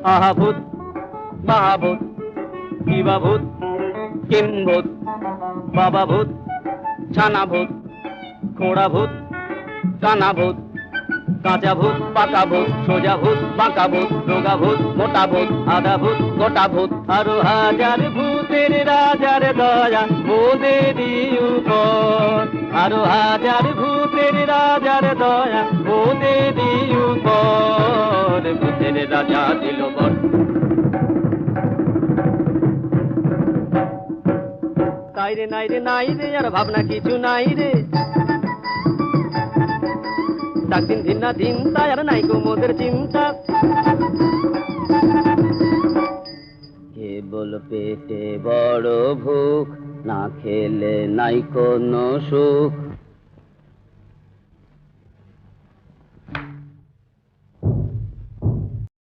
আহাভূত মহাভূত শিবাভূত কিম্ভূত বাবাভূত ছানাভূত খোড়াভূত কানাভূত কাঁচাভূত পাকাভূত সোজাভূত বাঁকাভূত রোগাভূত মোটাভূত আধাভূত গোটাভূত আরো হাজার ভূতের রাজার দয়া ওদেরই উপর আরো হাজার ভূতের রাজার দয়া ওদেরই উপর ভূতের রাজা দিল বর তাই রে নাই রে নাই রে আর ভাবনা কিছু নাই রে ডাক দিন দিন না দিন তাই আর নাই গো মোদের চিন্তা কেবল পেটে বড় ভুখ না খেলে নাই কোনো সুখ